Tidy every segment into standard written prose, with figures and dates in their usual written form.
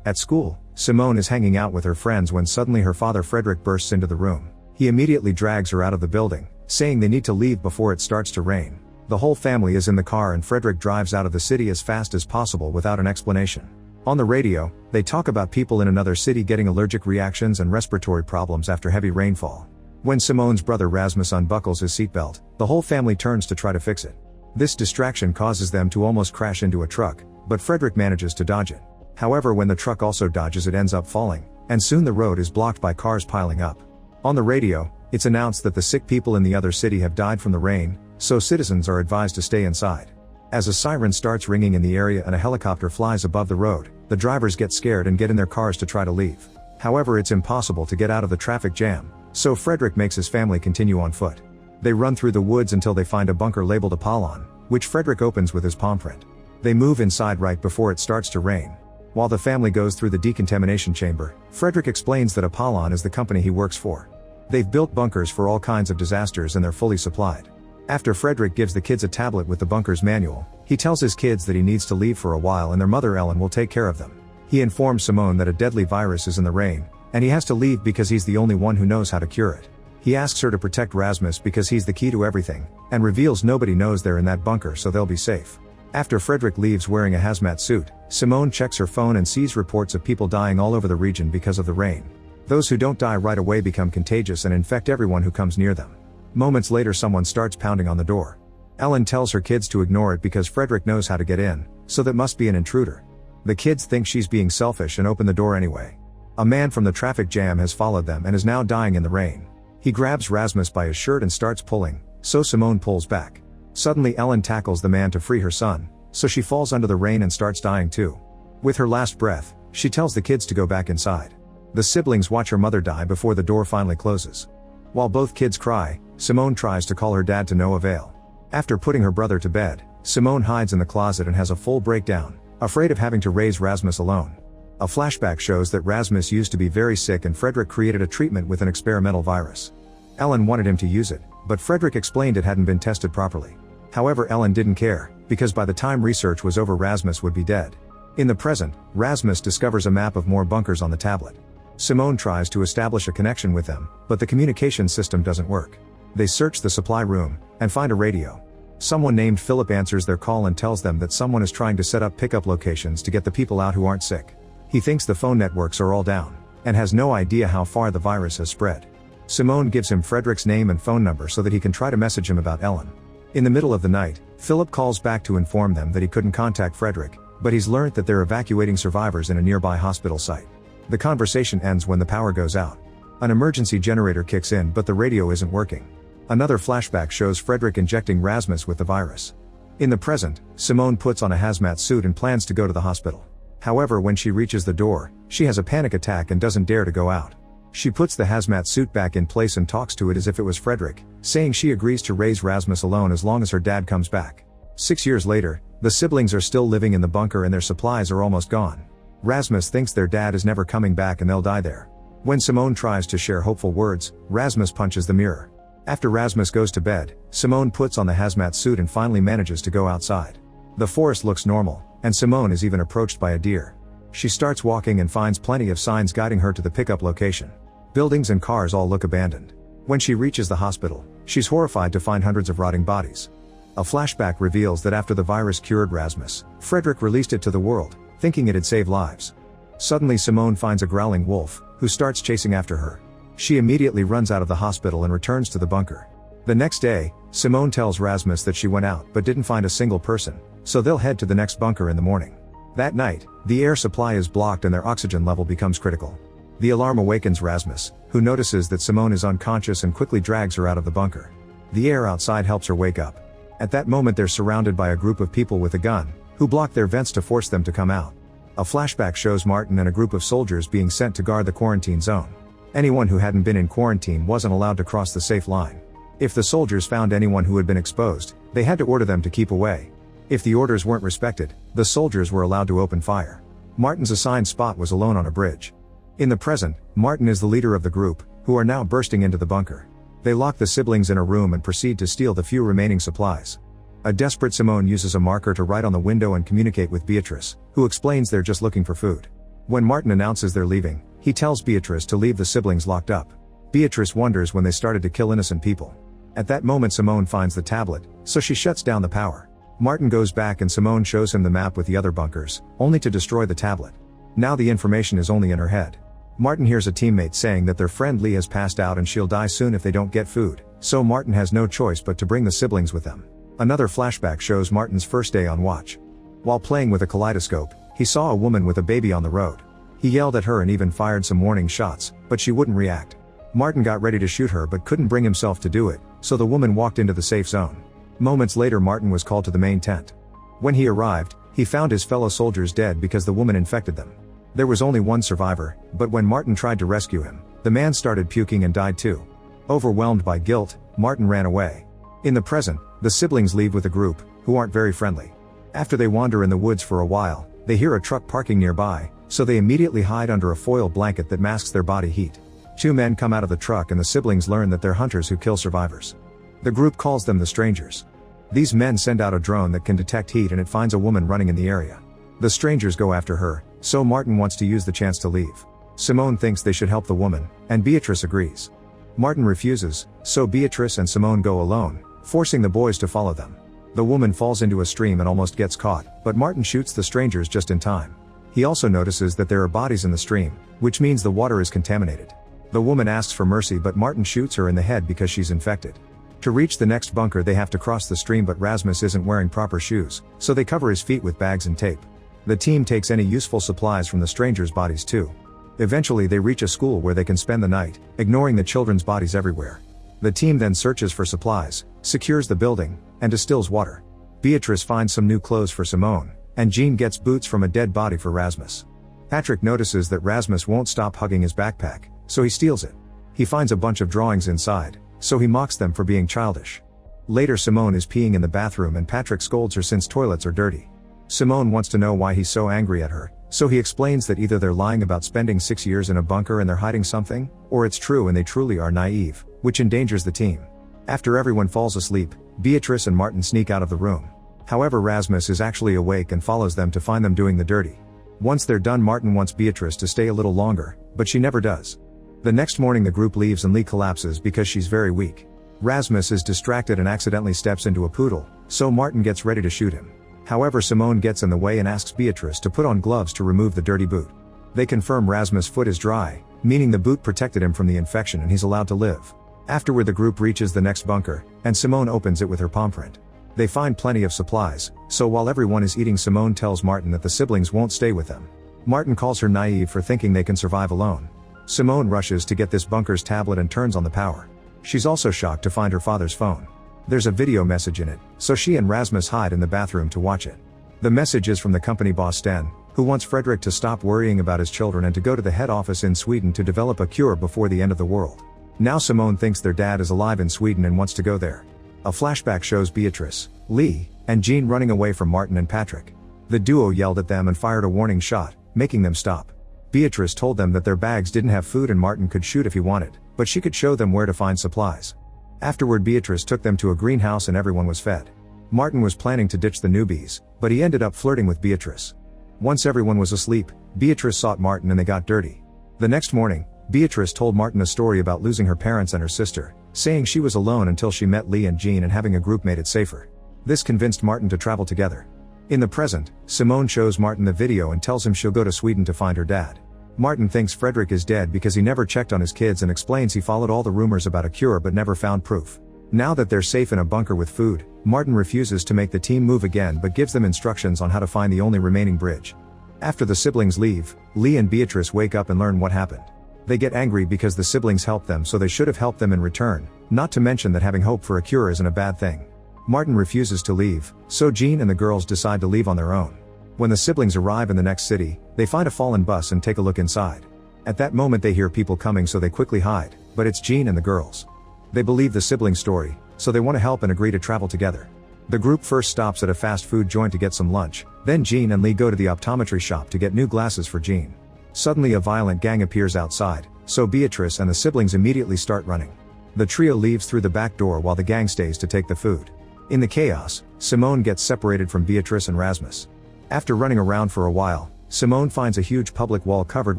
At school, Simone is hanging out with her friends when suddenly her father Frederick bursts into the room. He immediately drags her out of the building, saying they need to leave before it starts to rain. The whole family is in the car and Frederick drives out of the city as fast as possible without an explanation. On the radio, they talk about people in another city getting allergic reactions and respiratory problems after heavy rainfall. When Simone's brother Rasmus unbuckles his seatbelt, the whole family turns to try to fix it. This distraction causes them to almost crash into a truck, but Frederick manages to dodge it. However, when the truck also dodges, it ends up falling, and soon the road is blocked by cars piling up. On the radio, it's announced that the sick people in the other city have died from the rain, so citizens are advised to stay inside. As a siren starts ringing in the area and a helicopter flies above the road, the drivers get scared and get in their cars to try to leave. However, it's impossible to get out of the traffic jam, so Frederick makes his family continue on foot. They run through the woods until they find a bunker labeled Apollon, which Frederick opens with his palm print. They move inside right before it starts to rain. While the family goes through the decontamination chamber, Frederick explains that Apollon is the company he works for. They've built bunkers for all kinds of disasters and they're fully supplied. After Frederick gives the kids a tablet with the bunker's manual, he tells his kids that he needs to leave for a while and their mother Ellen will take care of them. He informs Simone that a deadly virus is in the rain, and he has to leave because he's the only one who knows how to cure it. He asks her to protect Rasmus because he's the key to everything, and reveals nobody knows they're in that bunker so they'll be safe. After Frederick leaves wearing a hazmat suit, Simone checks her phone and sees reports of people dying all over the region because of the rain. Those who don't die right away become contagious and infect everyone who comes near them. Moments later, someone starts pounding on the door. Ellen tells her kids to ignore it because Frederick knows how to get in, so that must be an intruder. The kids think she's being selfish and open the door anyway. A man from the traffic jam has followed them and is now dying in the rain. He grabs Rasmus by his shirt and starts pulling, so Simone pulls back. Suddenly Ellen tackles the man to free her son, so she falls under the rain and starts dying too. With her last breath, she tells the kids to go back inside. The siblings watch her mother die before the door finally closes. While both kids cry, Simone tries to call her dad to no avail. After putting her brother to bed, Simone hides in the closet and has a full breakdown, afraid of having to raise Rasmus alone. A flashback shows that Rasmus used to be very sick and Frederick created a treatment with an experimental virus. Ellen wanted him to use it, but Frederick explained it hadn't been tested properly. However, Ellen didn't care, because by the time research was over Rasmus would be dead. In the present, Rasmus discovers a map of more bunkers on the tablet. Simone tries to establish a connection with them, but the communication system doesn't work. They search the supply room, and find a radio. Someone named Philip answers their call and tells them that someone is trying to set up pickup locations to get the people out who aren't sick. He thinks the phone networks are all down, and has no idea how far the virus has spread. Simone gives him Frederick's name and phone number so that he can try to message him about Ellen. In the middle of the night, Philip calls back to inform them that he couldn't contact Frederick, but he's learned that they're evacuating survivors in a nearby hospital site. The conversation ends when the power goes out. An emergency generator kicks in but the radio isn't working. Another flashback shows Frederick injecting Rasmus with the virus. In the present, Simone puts on a hazmat suit and plans to go to the hospital. However, when she reaches the door, she has a panic attack and doesn't dare to go out. She puts the hazmat suit back in place and talks to it as if it was Frederick, saying she agrees to raise Rasmus alone as long as her dad comes back. 6 years later, the siblings are still living in the bunker and their supplies are almost gone. Rasmus thinks their dad is never coming back and they'll die there. When Simone tries to share hopeful words, Rasmus punches the mirror. After Rasmus goes to bed, Simone puts on the hazmat suit and finally manages to go outside. The forest looks normal, and Simone is even approached by a deer. She starts walking and finds plenty of signs guiding her to the pickup location. Buildings and cars all look abandoned. When she reaches the hospital, she's horrified to find hundreds of rotting bodies. A flashback reveals that after the virus cured Rasmus, Frederick released it to the world, thinking it'd save lives. Suddenly Simone finds a growling wolf, who starts chasing after her. She immediately runs out of the hospital and returns to the bunker. The next day, Simone tells Rasmus that she went out but didn't find a single person, so they'll head to the next bunker in the morning. That night, the air supply is blocked and their oxygen level becomes critical. The alarm awakens Rasmus, who notices that Simone is unconscious and quickly drags her out of the bunker. The air outside helps her wake up. At that moment they're surrounded by a group of people with a gun, who block their vents to force them to come out. A flashback shows Martin and a group of soldiers being sent to guard the quarantine zone. Anyone who hadn't been in quarantine wasn't allowed to cross the safe line. If the soldiers found anyone who had been exposed, they had to order them to keep away. If the orders weren't respected, the soldiers were allowed to open fire. Martin's assigned spot was alone on a bridge. In the present, Martin is the leader of the group, who are now bursting into the bunker. They lock the siblings in a room and proceed to steal the few remaining supplies. A desperate Simone uses a marker to write on the window and communicate with Beatrice, who explains they're just looking for food. When Martin announces they're leaving, he tells Beatrice to leave the siblings locked up. Beatrice wonders when they started to kill innocent people. At that moment Simone finds the tablet, so she shuts down the power. Martin goes back and Simone shows him the map with the other bunkers, only to destroy the tablet. Now the information is only in her head. Martin hears a teammate saying that their friend Lee has passed out and she'll die soon if they don't get food, so Martin has no choice but to bring the siblings with them. Another flashback shows Martin's first day on watch. While playing with a kaleidoscope, he saw a woman with a baby on the road. He yelled at her and even fired some warning shots, but she wouldn't react. Martin got ready to shoot her but couldn't bring himself to do it, so the woman walked into the safe zone. Moments later Martin was called to the main tent. When he arrived, he found his fellow soldiers dead because the woman infected them. There was only one survivor, but when Martin tried to rescue him, the man started puking and died too. Overwhelmed by guilt, Martin ran away. In the present, the siblings leave with a group, who aren't very friendly. After they wander in the woods for a while, they hear a truck parking nearby, so they immediately hide under a foil blanket that masks their body heat. Two men come out of the truck and the siblings learn that they're hunters who kill survivors. The group calls them the Strangers. These men send out a drone that can detect heat and it finds a woman running in the area. The Strangers go after her, so Martin wants to use the chance to leave. Simone thinks they should help the woman, and Beatrice agrees. Martin refuses, so Beatrice and Simone go alone, forcing the boys to follow them. The woman falls into a stream and almost gets caught, but Martin shoots the Strangers just in time. He also notices that there are bodies in the stream, which means the water is contaminated. The woman asks for mercy but Martin shoots her in the head because she's infected. To reach the next bunker they have to cross the stream but Rasmus isn't wearing proper shoes, so they cover his feet with bags and tape. The team takes any useful supplies from the Strangers' bodies too. Eventually they reach a school where they can spend the night, ignoring the children's bodies everywhere. The team then searches for supplies, secures the building, and distills water. Beatrice finds some new clothes for Simone, and Jean gets boots from a dead body for Rasmus. Patrick notices that Rasmus won't stop hugging his backpack, so he steals it. He finds a bunch of drawings inside, so he mocks them for being childish. Later Simone is peeing in the bathroom and Patrick scolds her since toilets are dirty. Simone wants to know why he's so angry at her, so he explains that either they're lying about spending 6 years in a bunker and they're hiding something, or it's true and they truly are naive, which endangers the team. After everyone falls asleep, Beatrice and Martin sneak out of the room. However, Rasmus is actually awake and follows them to find them doing the dirty. Once they're done, Martin wants Beatrice to stay a little longer, but she never does. The next morning the group leaves and Lee collapses because she's very weak. Rasmus is distracted and accidentally steps into a poodle, so Martin gets ready to shoot him. However, Simone gets in the way and asks Beatrice to put on gloves to remove the dirty boot. They confirm Rasmus' foot is dry, meaning the boot protected him from the infection and he's allowed to live. Afterward the group reaches the next bunker, and Simone opens it with her palm print. They find plenty of supplies, so while everyone is eating Simone tells Martin that the siblings won't stay with them. Martin calls her naive for thinking they can survive alone. Simone rushes to get this bunker's tablet and turns on the power. She's also shocked to find her father's phone. There's a video message in it, so she and Rasmus hide in the bathroom to watch it. The message is from the company boss Sten, who wants Fredrik to stop worrying about his children and to go to the head office in Sweden to develop a cure before the end of the world. Now Simone thinks their dad is alive in Sweden and wants to go there. A flashback shows Beatrice, Lee, and Jean running away from Martin and Patrick. The duo yelled at them and fired a warning shot, making them stop. Beatrice told them that their bags didn't have food and Martin could shoot if he wanted, but she could show them where to find supplies. Afterward Beatrice took them to a greenhouse and everyone was fed. Martin was planning to ditch the newbies, but he ended up flirting with Beatrice. Once everyone was asleep, Beatrice sought Martin and they got dirty. The next morning, Beatrice told Martin a story about losing her parents and her sister, saying she was alone until she met Lee and Jean and having a group made it safer. This convinced Martin to travel together. In the present, Simone shows Martin the video and tells him she'll go to Sweden to find her dad. Martin thinks Fredrik is dead because he never checked on his kids and explains he followed all the rumors about a cure but never found proof. Now that they're safe in a bunker with food, Martin refuses to make the team move again but gives them instructions on how to find the only remaining bridge. After the siblings leave, Lee and Beatrice wake up and learn what happened. They get angry because the siblings helped them, so they should have helped them in return, not to mention that having hope for a cure isn't a bad thing. Martin refuses to leave, so Jean and the girls decide to leave on their own. When the siblings arrive in the next city, they find a fallen bus and take a look inside. At that moment they hear people coming, so they quickly hide, but it's Jean and the girls. They believe the siblings' story, so they want to help and agree to travel together. The group first stops at a fast food joint to get some lunch, then Jean and Lee go to the optometry shop to get new glasses for Jean. Suddenly a violent gang appears outside, so Beatrice and the siblings immediately start running. The trio leaves through the back door while the gang stays to take the food. In the chaos, Simone gets separated from Beatrice and Rasmus. After running around for a while, Simone finds a huge public wall covered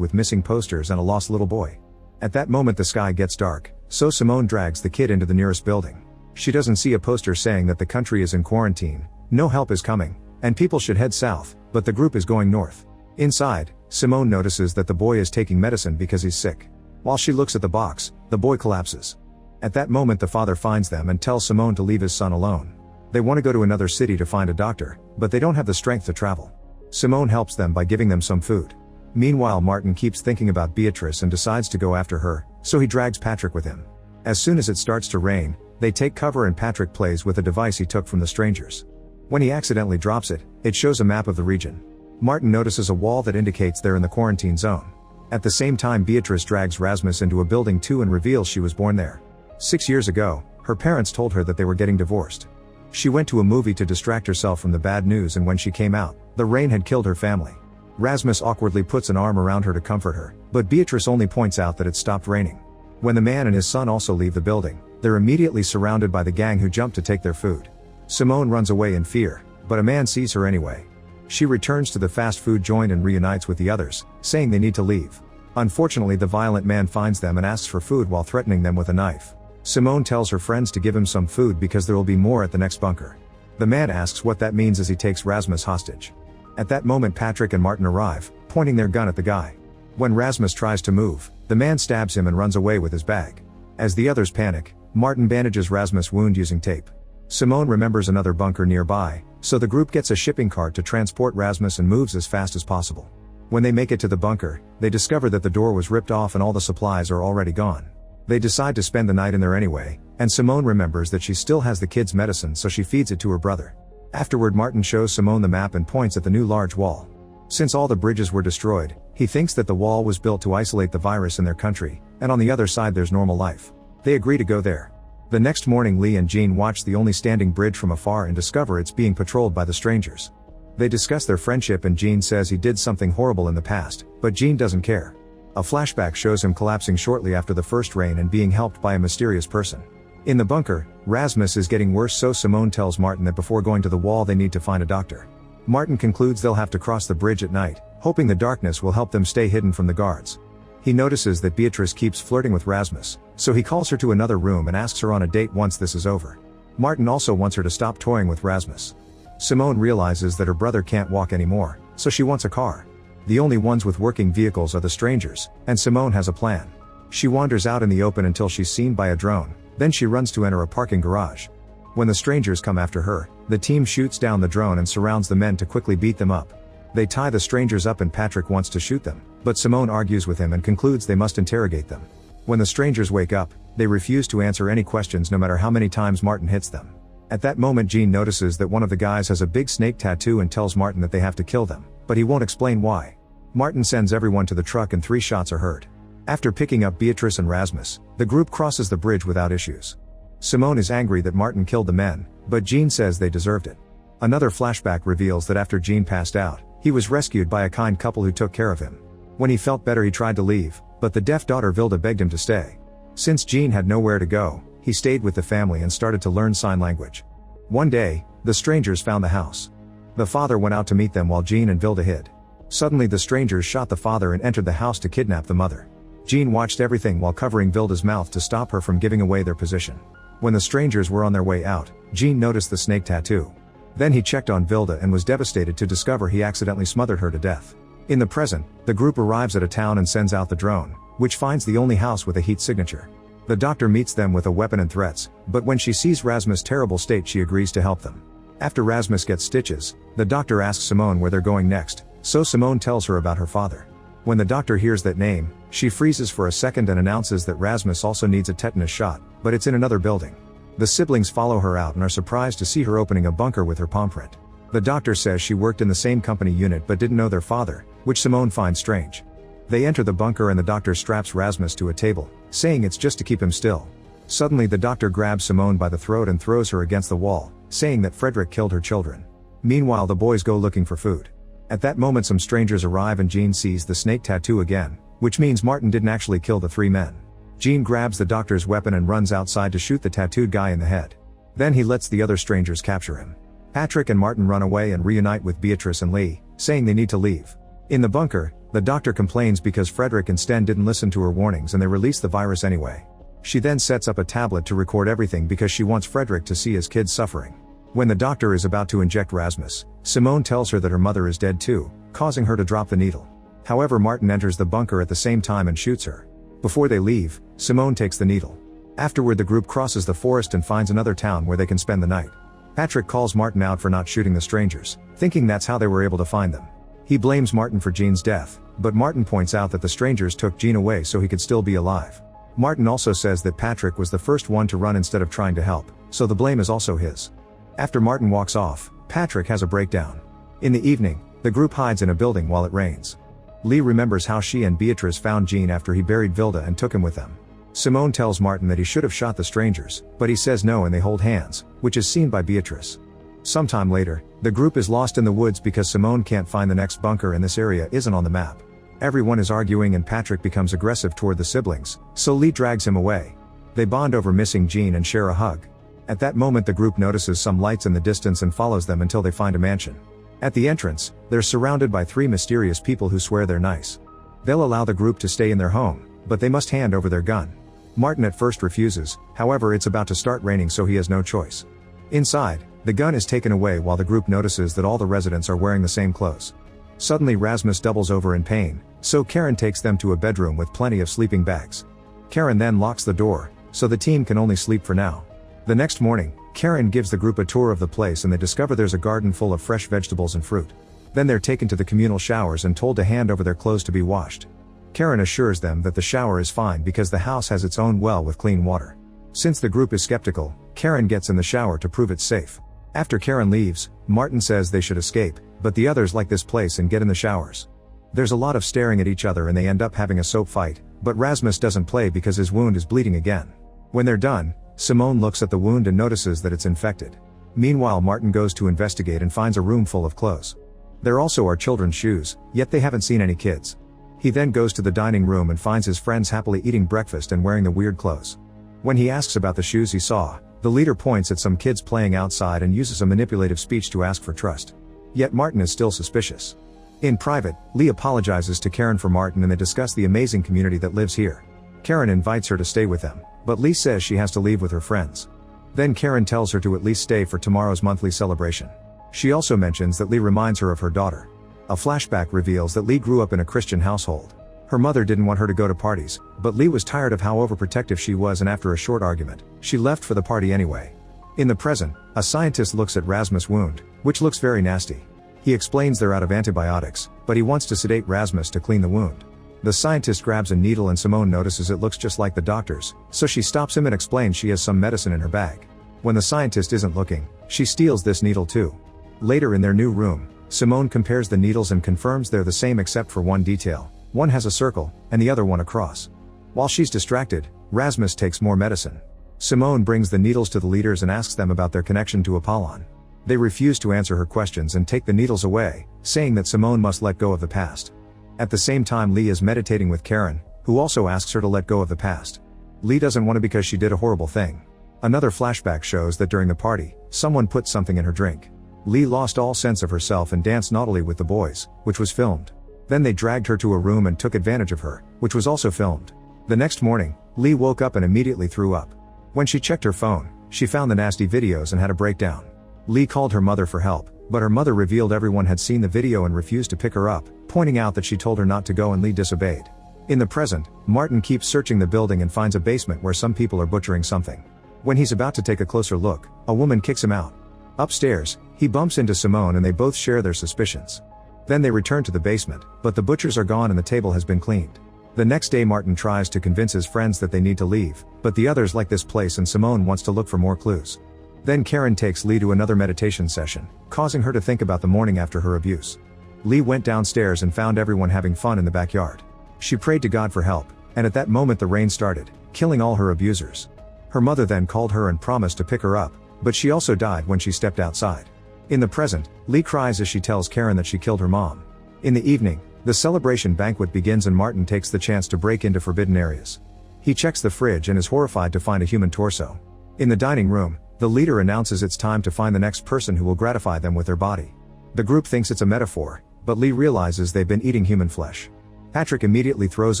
with missing posters and a lost little boy. At that moment the sky gets dark, so Simone drags the kid into the nearest building. She doesn't see a poster saying that the country is in quarantine, no help is coming, and people should head south, but the group is going north. Inside, Simone notices that the boy is taking medicine because he's sick. While she looks at the box, the boy collapses. At that moment the father finds them and tells Simone to leave his son alone. They want to go to another city to find a doctor, but they don't have the strength to travel. Simone helps them by giving them some food. Meanwhile Martin keeps thinking about Beatrice and decides to go after her, so he drags Patrick with him. As soon as it starts to rain, they take cover and Patrick plays with a device he took from the strangers. When he accidentally drops it, it shows a map of the region. Martin notices a wall that indicates they're in the quarantine zone. At the same time Beatrice drags Rasmus into a building too and reveals she was born there. 6 years ago, her parents told her that they were getting divorced. She went to a movie to distract herself from the bad news, and when she came out, the rain had killed her family. Rasmus awkwardly puts an arm around her to comfort her, but Beatrice only points out that it stopped raining. When the man and his son also leave the building, they're immediately surrounded by the gang who jump to take their food. Simone runs away in fear, but a man sees her anyway. She returns to the fast food joint and reunites with the others, saying they need to leave. Unfortunately the violent man finds them and asks for food while threatening them with a knife. Simone tells her friends to give him some food because there will be more at the next bunker. The man asks what that means as he takes Rasmus hostage. At that moment Patrick and Martin arrive, pointing their gun at the guy. When Rasmus tries to move, the man stabs him and runs away with his bag. As the others panic, Martin bandages Rasmus' wound using tape. Simone remembers another bunker nearby, so the group gets a shipping cart to transport Rasmus and moves as fast as possible. When they make it to the bunker, they discover that the door was ripped off and all the supplies are already gone. They decide to spend the night in there anyway, and Simone remembers that she still has the kid's medicine, so she feeds it to her brother. Afterward Martin shows Simone the map and points at the new large wall. Since all the bridges were destroyed, he thinks that the wall was built to isolate the virus in their country, and on the other side there's normal life. They agree to go there. The next morning Lee and Jean watch the only standing bridge from afar and discover it's being patrolled by the strangers. They discuss their friendship and Jean says he did something horrible in the past, but Jean doesn't care. A flashback shows him collapsing shortly after the first rain and being helped by a mysterious person. In the bunker, Rasmus is getting worse, so Simone tells Martin that before going to the wall they need to find a doctor. Martin concludes they'll have to cross the bridge at night, hoping the darkness will help them stay hidden from the guards. He notices that Beatrice keeps flirting with Rasmus, so he calls her to another room and asks her on a date once this is over. Martin also wants her to stop toying with Rasmus. Simone realizes that her brother can't walk anymore, so she wants a car. The only ones with working vehicles are the strangers, and Simone has a plan. She wanders out in the open until she's seen by a drone, then she runs to enter a parking garage. When the strangers come after her, the team shoots down the drone and surrounds the men to quickly beat them up. They tie the strangers up and Patrick wants to shoot them, but Simone argues with him and concludes they must interrogate them. When the strangers wake up, they refuse to answer any questions no matter how many times Martin hits them. At that moment Jean notices that one of the guys has a big snake tattoo and tells Martin that they have to kill them, but he won't explain why. Martin sends everyone to the truck and 3 shots are heard. After picking up Beatrice and Rasmus, the group crosses the bridge without issues. Simone is angry that Martin killed the men, but Jean says they deserved it. Another flashback reveals that after Jean passed out, he was rescued by a kind couple who took care of him. When he felt better he tried to leave, but the deaf daughter Vilda begged him to stay. Since Jean had nowhere to go, he stayed with the family and started to learn sign language. One day, the strangers found the house. The father went out to meet them while Jean and Vilda hid. Suddenly the strangers shot the father and entered the house to kidnap the mother. Jean watched everything while covering Vilda's mouth to stop her from giving away their position. When the strangers were on their way out, Jean noticed the snake tattoo. Then he checked on Vilda and was devastated to discover he accidentally smothered her to death. In the present, the group arrives at a town and sends out the drone, which finds the only house with a heat signature. The doctor meets them with a weapon and threats, but when she sees Rasmus' terrible state she agrees to help them. After Rasmus gets stitches, the doctor asks Simone where they're going next, so Simone tells her about her father. When the doctor hears that name, she freezes for a second and announces that Rasmus also needs a tetanus shot, but it's in another building. The siblings follow her out and are surprised to see her opening a bunker with her palm print. The doctor says she worked in the same company unit but didn't know their father, which Simone finds strange. They enter the bunker and the doctor straps Rasmus to a table, saying it's just to keep him still. Suddenly the doctor grabs Simone by the throat and throws her against the wall, saying that Frederick killed her children. Meanwhile the boys go looking for food. At that moment some strangers arrive and Jean sees the snake tattoo again, which means Martin didn't actually kill the 3 men. Jean grabs the doctor's weapon and runs outside to shoot the tattooed guy in the head. Then he lets the other strangers capture him. Patrick and Martin run away and reunite with Beatrice and Lee, saying they need to leave. In the bunker, the doctor complains because Frederick and Sten didn't listen to her warnings and they released the virus anyway. She then sets up a tablet to record everything because she wants Frederick to see his kids suffering. When the doctor is about to inject Rasmus, Simone tells her that her mother is dead too, causing her to drop the needle. However, Martin enters the bunker at the same time and shoots her. Before they leave, Simone takes the needle. Afterward, the group crosses the forest and finds another town where they can spend the night. Patrick calls Martin out for not shooting the strangers, thinking that's how they were able to find them. He blames Martin for Jean's death, but Martin points out that the strangers took Jean away so he could still be alive. Martin also says that Patrick was the first one to run instead of trying to help, so the blame is also his. After Martin walks off, Patrick has a breakdown. In the evening, the group hides in a building while it rains. Lee remembers how she and Beatrice found Jean after he buried Vilda and took him with them. Simone tells Martin that he should have shot the strangers, but he says no and they hold hands, which is seen by Beatrice. Sometime later, the group is lost in the woods because Simone can't find the next bunker and this area isn't on the map. Everyone is arguing and Patrick becomes aggressive toward the siblings, so Lee drags him away. They bond over missing Jean and share a hug. At that moment, the group notices some lights in the distance and follows them until they find a mansion. At the entrance, they're surrounded by 3 mysterious people who swear they're nice. They'll allow the group to stay in their home, but they must hand over their gun. Martin at first refuses, however it's about to start raining so he has no choice. Inside, the gun is taken away while the group notices that all the residents are wearing the same clothes. Suddenly Rasmus doubles over in pain, so Karen takes them to a bedroom with plenty of sleeping bags. Karen then locks the door, so the team can only sleep for now. The next morning, Karen gives the group a tour of the place and they discover there's a garden full of fresh vegetables and fruit. Then they're taken to the communal showers and told to hand over their clothes to be washed. Karen assures them that the shower is fine because the house has its own well with clean water. Since the group is skeptical, Karen gets in the shower to prove it's safe. After Karen leaves, Martin says they should escape, but the others like this place and get in the showers. There's a lot of staring at each other and they end up having a soap fight, but Rasmus doesn't play because his wound is bleeding again. When they're done, Simone looks at the wound and notices that it's infected. Meanwhile, Martin goes to investigate and finds a room full of clothes. There also are children's shoes, yet they haven't seen any kids. He then goes to the dining room and finds his friends happily eating breakfast and wearing the weird clothes. When he asks about the shoes he saw, the leader points at some kids playing outside and uses a manipulative speech to ask for trust. Yet Martin is still suspicious. In private, Lee apologizes to Karen for Martin and they discuss the amazing community that lives here. Karen invites her to stay with them, but Lee says she has to leave with her friends. Then Karen tells her to at least stay for tomorrow's monthly celebration. She also mentions that Lee reminds her of her daughter. A flashback reveals that Lee grew up in a Christian household. Her mother didn't want her to go to parties, but Lee was tired of how overprotective she was and after a short argument, she left for the party anyway. In the present, a scientist looks at Rasmus' wound, which looks very nasty. He explains they're out of antibiotics, but he wants to sedate Rasmus to clean the wound. The scientist grabs a needle and Simone notices it looks just like the doctor's, so she stops him and explains she has some medicine in her bag. When the scientist isn't looking, she steals this needle too. Later in their new room, Simone compares the needles and confirms they're the same except for one detail. One has a circle, and the other one a cross. While she's distracted, Rasmus takes more medicine. Simone brings the needles to the leaders and asks them about their connection to Apollon. They refuse to answer her questions and take the needles away, saying that Simone must let go of the past. At the same time, Lee is meditating with Karen, who also asks her to let go of the past. Lee doesn't want to because she did a horrible thing. Another flashback shows that during the party, someone put something in her drink. Lee lost all sense of herself and danced naughtily with the boys, which was filmed. Then they dragged her to a room and took advantage of her, which was also filmed. The next morning, Lee woke up and immediately threw up. When she checked her phone, she found the nasty videos and had a breakdown. Lee called her mother for help, but her mother revealed everyone had seen the video and refused to pick her up, pointing out that she told her not to go and Lee disobeyed. In the present, Martin keeps searching the building and finds a basement where some people are butchering something. When he's about to take a closer look, a woman kicks him out. Upstairs, he bumps into Simone and they both share their suspicions. Then they return to the basement, but the butchers are gone and the table has been cleaned. The next day Martin tries to convince his friends that they need to leave, but the others like this place and Simone wants to look for more clues. Then Karen takes Lee to another meditation session, causing her to think about the morning after her abuse. Lee went downstairs and found everyone having fun in the backyard. She prayed to God for help, and at that moment the rain started, killing all her abusers. Her mother then called her and promised to pick her up, but she also died when she stepped outside. In the present, Lee cries as she tells Karen that she killed her mom. In the evening, the celebration banquet begins and Martin takes the chance to break into forbidden areas. He checks the fridge and is horrified to find a human torso. In the dining room, the leader announces it's time to find the next person who will gratify them with their body. The group thinks it's a metaphor, but Lee realizes they've been eating human flesh. Patrick immediately throws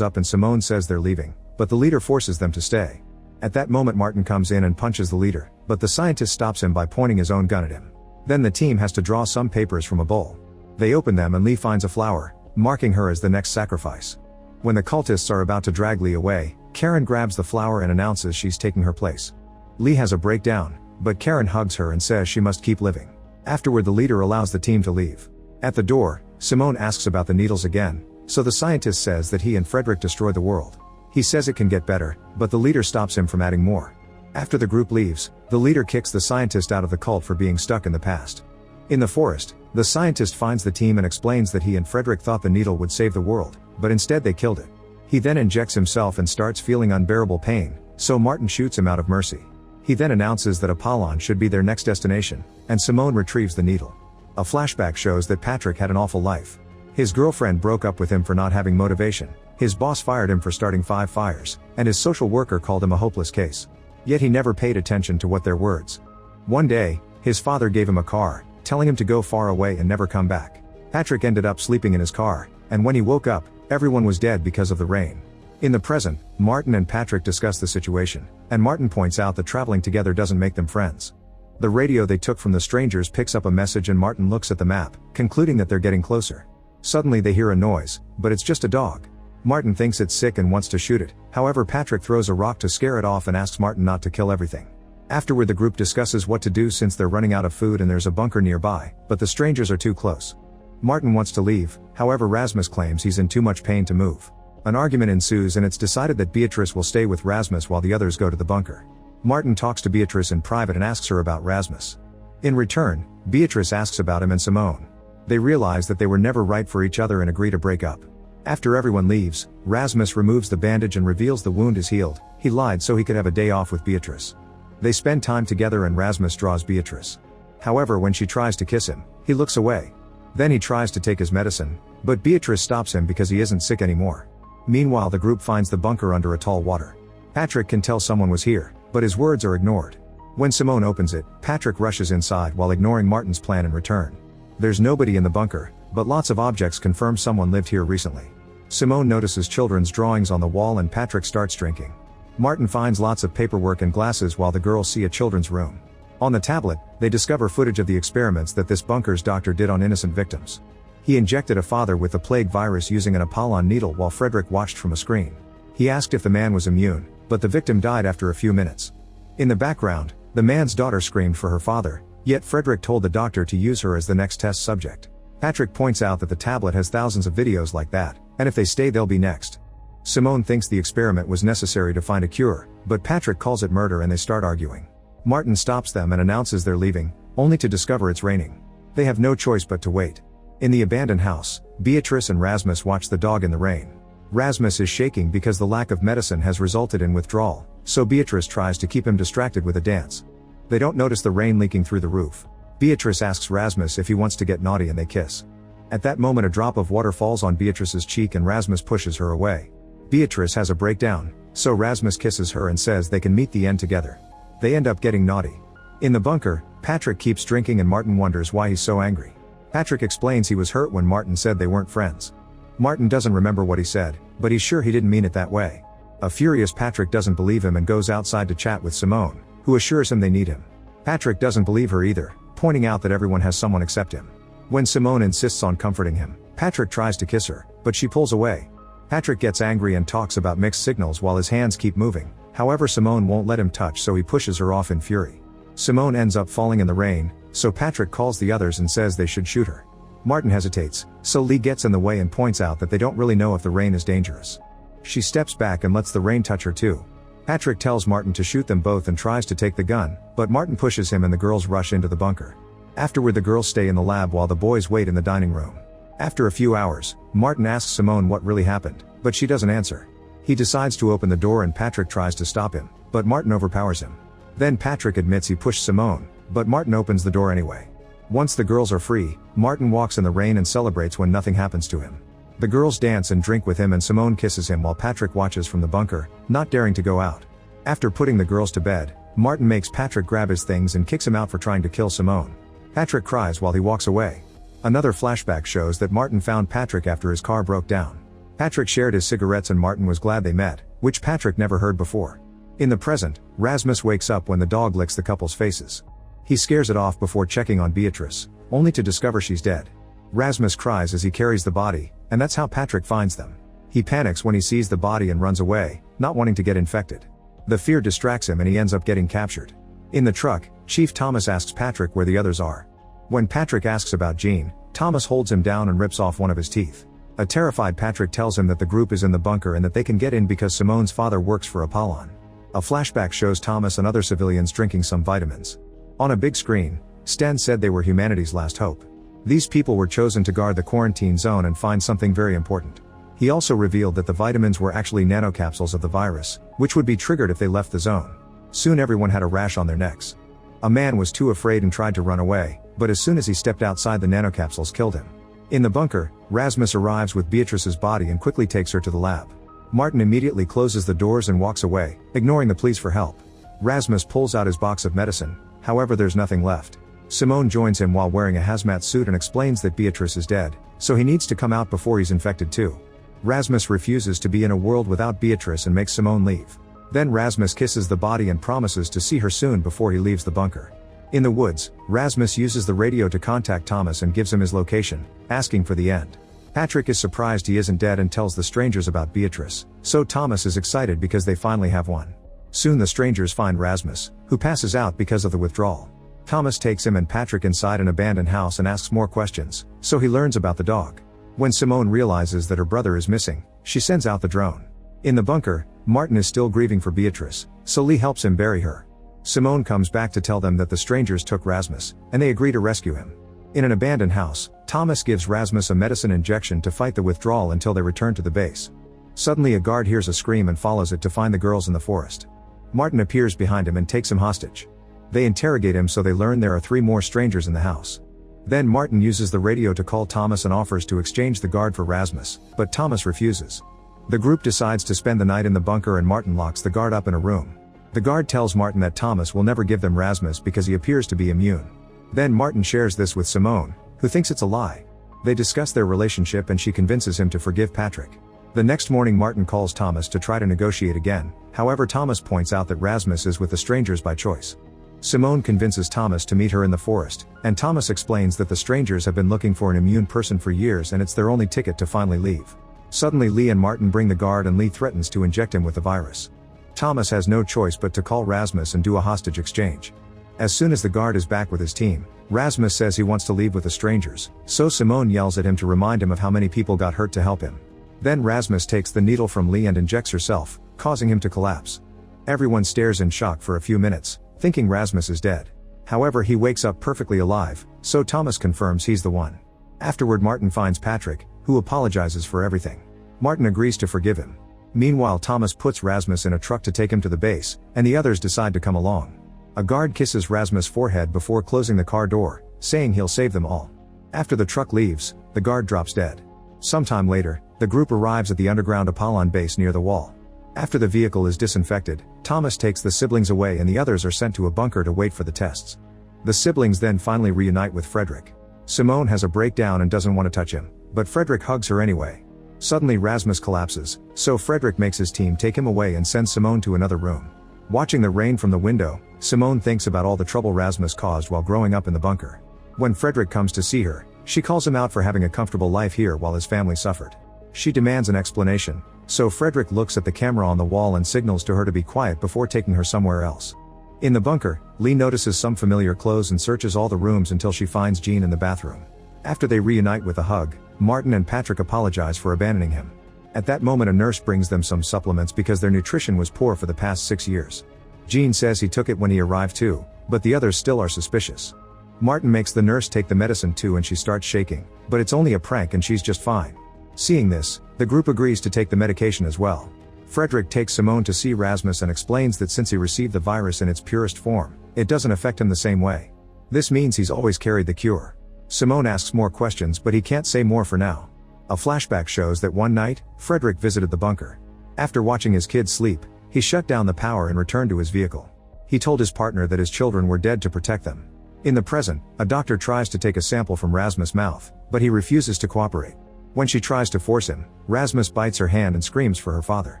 up and Simone says they're leaving, but the leader forces them to stay. At that moment Martin comes in and punches the leader, but the scientist stops him by pointing his own gun at him. Then the team has to draw some papers from a bowl. They open them and Lee finds a flower, marking her as the next sacrifice. When the cultists are about to drag Lee away, Karen grabs the flower and announces she's taking her place. Lee has a breakdown, but Karen hugs her and says she must keep living. Afterward the leader allows the team to leave. At the door, Simone asks about the needles again, so the scientist says that he and Frederick destroyed the world. He says it can get better, but the leader stops him from adding more. After the group leaves, the leader kicks the scientist out of the cult for being stuck in the past. In the forest, the scientist finds the team and explains that he and Frederick thought the needle would save the world, but instead they killed it. He then injects himself and starts feeling unbearable pain, so Martin shoots him out of mercy. He then announces that Apollon should be their next destination, and Simone retrieves the needle. A flashback shows that Patrick had an awful life. His girlfriend broke up with him for not having motivation, his boss fired him for starting 5 fires, and his social worker called him a hopeless case. Yet he never paid attention to what their words. One day, his father gave him a car, telling him to go far away and never come back. Patrick ended up sleeping in his car, and when he woke up, everyone was dead because of the rain. In the present, Martin and Patrick discuss the situation, and Martin points out that traveling together doesn't make them friends. The radio they took from the strangers picks up a message and Martin looks at the map, concluding that they're getting closer. Suddenly they hear a noise, but it's just a dog. Martin thinks it's sick and wants to shoot it, however Patrick throws a rock to scare it off and asks Martin not to kill everything. Afterward the group discusses what to do since they're running out of food and there's a bunker nearby, but the strangers are too close. Martin wants to leave, however Rasmus claims he's in too much pain to move. An argument ensues and it's decided that Beatrice will stay with Rasmus while the others go to the bunker. Martin talks to Beatrice in private and asks her about Rasmus. In return, Beatrice asks about him and Simone. They realize that they were never right for each other and agree to break up. After everyone leaves, Rasmus removes the bandage and reveals the wound is healed. He lied so he could have a day off with Beatrice. They spend time together and Rasmus draws Beatrice. However, when she tries to kiss him, he looks away. Then he tries to take his medicine, but Beatrice stops him because he isn't sick anymore. Meanwhile the group finds the bunker under a tall water. Patrick can tell someone was here, but his words are ignored. When Simone opens it, Patrick rushes inside while ignoring Martin's plan in return. There's nobody in the bunker, but lots of objects confirm someone lived here recently. Simone notices children's drawings on the wall and Patrick starts drinking. Martin finds lots of paperwork and glasses while the girls see a children's room. On the tablet, they discover footage of the experiments that this bunker's doctor did on innocent victims. He injected a father with the plague virus using an Apollon needle while Frederick watched from a screen. He asked if the man was immune, but the victim died after a few minutes. In the background, the man's daughter screamed for her father, yet Frederick told the doctor to use her as the next test subject. Patrick points out that the tablet has thousands of videos like that, and if they stay they'll be next. Simone thinks the experiment was necessary to find a cure, but Patrick calls it murder and they start arguing. Martin stops them and announces they're leaving, only to discover it's raining. They have no choice but to wait. In the abandoned house, Beatrice and Rasmus watch the dog in the rain. Rasmus is shaking because the lack of medicine has resulted in withdrawal, so Beatrice tries to keep him distracted with a dance. They don't notice the rain leaking through the roof. Beatrice asks Rasmus if he wants to get naughty and they kiss. At that moment a drop of water falls on Beatrice's cheek and Rasmus pushes her away. Beatrice has a breakdown, so Rasmus kisses her and says they can meet the end together. They end up getting naughty. In the bunker, Patrick keeps drinking and Martin wonders why he's so angry. Patrick explains he was hurt when Martin said they weren't friends. Martin doesn't remember what he said, but he's sure he didn't mean it that way. A furious Patrick doesn't believe him and goes outside to chat with Simone, who assures him they need him. Patrick doesn't believe her either, pointing out that everyone has someone except him. When Simone insists on comforting him, Patrick tries to kiss her, but she pulls away. Patrick gets angry and talks about mixed signals while his hands keep moving, however Simone won't let him touch so he pushes her off in fury. Simone ends up falling in the rain, so Patrick calls the others and says they should shoot her. Martin hesitates, so Lee gets in the way and points out that they don't really know if the rain is dangerous. She steps back and lets the rain touch her too. Patrick tells Martin to shoot them both and tries to take the gun, but Martin pushes him and the girls rush into the bunker. Afterward the girls stay in the lab while the boys wait in the dining room. After a few hours, Martin asks Simone what really happened, but she doesn't answer. He decides to open the door and Patrick tries to stop him, but Martin overpowers him. Then Patrick admits he pushed Simone, but Martin opens the door anyway. Once the girls are free, Martin walks in the rain and celebrates when nothing happens to him. The girls dance and drink with him and Simone kisses him while Patrick watches from the bunker, not daring to go out. After putting the girls to bed, Martin makes Patrick grab his things and kicks him out for trying to kill Simone. Patrick cries while he walks away. Another flashback shows that Martin found Patrick after his car broke down. Patrick shared his cigarettes and Martin was glad they met, which Patrick never heard before. In the present, Rasmus wakes up when the dog licks the couple's faces. He scares it off before checking on Beatrice, only to discover she's dead. Rasmus cries as he carries the body, and that's how Patrick finds them. He panics when he sees the body and runs away, not wanting to get infected. The fear distracts him and he ends up getting captured. In the truck, Chief Thomas asks Patrick where the others are. When Patrick asks about Jean, Thomas holds him down and rips off one of his teeth. A terrified Patrick tells him that the group is in the bunker and that they can get in because Simone's father works for Apollon. A flashback shows Thomas and other civilians drinking some vitamins. On a big screen, Stan said they were humanity's last hope. These people were chosen to guard the quarantine zone and find something very important. He also revealed that the vitamins were actually nanocapsules of the virus, which would be triggered if they left the zone. Soon everyone had a rash on their necks. A man was too afraid and tried to run away, but as soon as he stepped outside, the nanocapsules killed him. In the bunker, Rasmus arrives with Beatrice's body and quickly takes her to the lab. Martin immediately closes the doors and walks away, ignoring the pleas for help. Rasmus pulls out his box of medicine, however there's nothing left. Simone joins him while wearing a hazmat suit and explains that Beatrice is dead, so he needs to come out before he's infected too. Rasmus refuses to be in a world without Beatrice and makes Simone leave. Then Rasmus kisses the body and promises to see her soon before he leaves the bunker. In the woods, Rasmus uses the radio to contact Thomas and gives him his location, asking for the end. Patrick is surprised he isn't dead and tells the strangers about Beatrice, so Thomas is excited because they finally have one. Soon the strangers find Rasmus, who passes out because of the withdrawal. Thomas takes him and Patrick inside an abandoned house and asks more questions, so he learns about the dog. When Simone realizes that her brother is missing, she sends out the drone. In the bunker, Martin is still grieving for Beatrice, so Lee helps him bury her. Simone comes back to tell them that the strangers took Rasmus, and they agree to rescue him. In an abandoned house, Thomas gives Rasmus a medicine injection to fight the withdrawal until they return to the base. Suddenly a guard hears a scream and follows it to find the girls in the forest. Martin appears behind him and takes him hostage. They interrogate him so they learn there are 3 more strangers in the house. Then Martin uses the radio to call Thomas and offers to exchange the guard for Rasmus, but Thomas refuses. The group decides to spend the night in the bunker and Martin locks the guard up in a room. The guard tells Martin that Thomas will never give them Rasmus because he appears to be immune. Then Martin shares this with Simone, who thinks it's a lie. They discuss their relationship and she convinces him to forgive Patrick. The next morning Martin calls Thomas to try to negotiate again, however Thomas points out that Rasmus is with the strangers by choice. Simone convinces Thomas to meet her in the forest, and Thomas explains that the strangers have been looking for an immune person for years and it's their only ticket to finally leave. Suddenly Lee and Martin bring the guard and Lee threatens to inject him with the virus. Thomas has no choice but to call Rasmus and do a hostage exchange. As soon as the guard is back with his team, Rasmus says he wants to leave with the strangers, so Simone yells at him to remind him of how many people got hurt to help him. Then Rasmus takes the needle from Lee and injects herself, causing him to collapse. Everyone stares in shock for a few minutes, thinking Rasmus is dead. However, he wakes up perfectly alive, so Thomas confirms he's the one. Afterward Martin finds Patrick, who apologizes for everything. Martin agrees to forgive him. Meanwhile Thomas puts Rasmus in a truck to take him to the base, and the others decide to come along. A guard kisses Rasmus' forehead before closing the car door, saying he'll save them all. After the truck leaves, the guard drops dead. Sometime later, the group arrives at the underground Apollon base near the wall. After the vehicle is disinfected, Thomas takes the siblings away and the others are sent to a bunker to wait for the tests. The siblings then finally reunite with Frederick. Simone has a breakdown and doesn't want to touch him, but Frederick hugs her anyway. Suddenly Rasmus collapses, so Frederick makes his team take him away and sends Simone to another room. Watching the rain from the window, Simone thinks about all the trouble Rasmus caused while growing up in the bunker. When Frederick comes to see her, she calls him out for having a comfortable life here while his family suffered. She demands an explanation, so Frederick looks at the camera on the wall and signals to her to be quiet before taking her somewhere else. In the bunker, Lee notices some familiar clothes and searches all the rooms until she finds Jean in the bathroom. After they reunite with a hug, Martin and Patrick apologize for abandoning him. At that moment a nurse brings them some supplements because their nutrition was poor for the past 6 years. Jean says he took it when he arrived too, but the others still are suspicious. Martin makes the nurse take the medicine too and she starts shaking, but it's only a prank and she's just fine. Seeing this, the group agrees to take the medication as well. Frederick takes Simone to see Rasmus and explains that since he received the virus in its purest form, it doesn't affect him the same way. This means he's always carried the cure. Simone asks more questions but he can't say more for now. A flashback shows that one night, Frederick visited the bunker. After watching his kids sleep, he shut down the power and returned to his vehicle. He told his partner that his children were dead to protect them. In the present, a doctor tries to take a sample from Rasmus' mouth, but he refuses to cooperate. When she tries to force him, Rasmus bites her hand and screams for her father.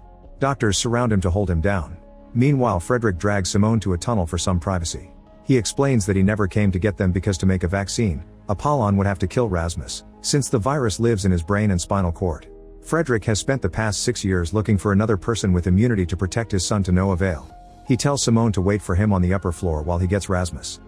Doctors surround him to hold him down. Meanwhile, Frederick drags Simone to a tunnel for some privacy. He explains that he never came to get them because to make a vaccine, Apollon would have to kill Rasmus, since the virus lives in his brain and spinal cord. Frederick has spent the past 6 years looking for another person with immunity to protect his son to no avail. He tells Simone to wait for him on the upper floor while he gets Rasmus.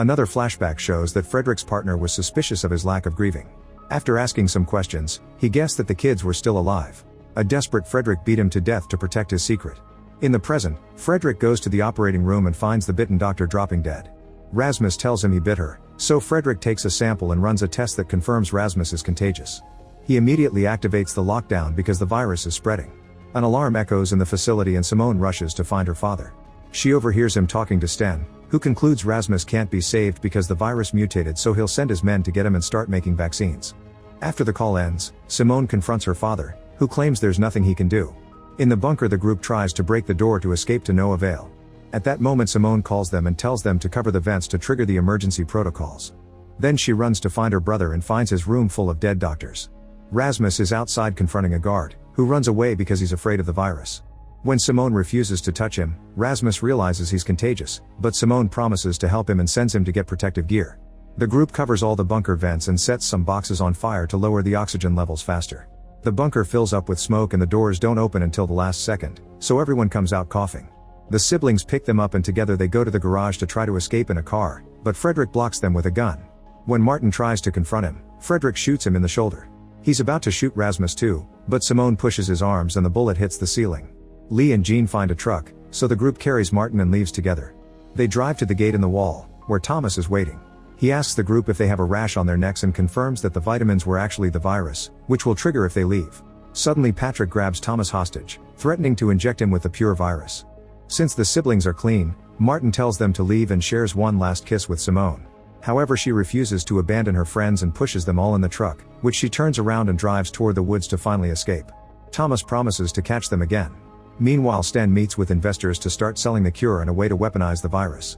Another flashback shows that Frederick's partner was suspicious of his lack of grieving. After asking some questions, he guessed that the kids were still alive. A desperate Frederick beat him to death to protect his secret. In the present, Frederick goes to the operating room and finds the bitten doctor dropping dead. Rasmus tells him he bit her, so Frederick takes a sample and runs a test that confirms Rasmus is contagious. He immediately activates the lockdown because the virus is spreading. An alarm echoes in the facility and Simone rushes to find her father. She overhears him talking to Sten, who concludes Rasmus can't be saved because the virus mutated, so he'll send his men to get him and start making vaccines. After the call ends, Simone confronts her father, who claims there's nothing he can do. In the bunker, the group tries to break the door to escape to no avail. At that moment, Simone calls them and tells them to cover the vents to trigger the emergency protocols. Then she runs to find her brother and finds his room full of dead doctors. Rasmus is outside confronting a guard, who runs away because he's afraid of the virus. When Simone refuses to touch him, Rasmus realizes he's contagious, but Simone promises to help him and sends him to get protective gear. The group covers all the bunker vents and sets some boxes on fire to lower the oxygen levels faster. The bunker fills up with smoke and the doors don't open until the last second, so everyone comes out coughing. The siblings pick them up and together they go to the garage to try to escape in a car, but Frederick blocks them with a gun. When Martin tries to confront him, Frederick shoots him in the shoulder. He's about to shoot Rasmus too, but Simone pushes his arms and the bullet hits the ceiling. Lee and Jean find a truck, so the group carries Martin and leaves together. They drive to the gate in the wall, where Thomas is waiting. He asks the group if they have a rash on their necks and confirms that the vitamins were actually the virus, which will trigger if they leave. Suddenly Patrick grabs Thomas hostage, threatening to inject him with the pure virus. Since the siblings are clean, Martin tells them to leave and shares one last kiss with Simone. However, she refuses to abandon her friends and pushes them all in the truck, which she turns around and drives toward the woods to finally escape. Thomas promises to catch them again. Meanwhile, Stan meets with investors to start selling the cure and a way to weaponize the virus.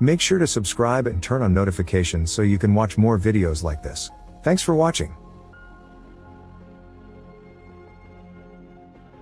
Make sure to subscribe and turn on notifications so you can watch more videos like this. Thanks for watching.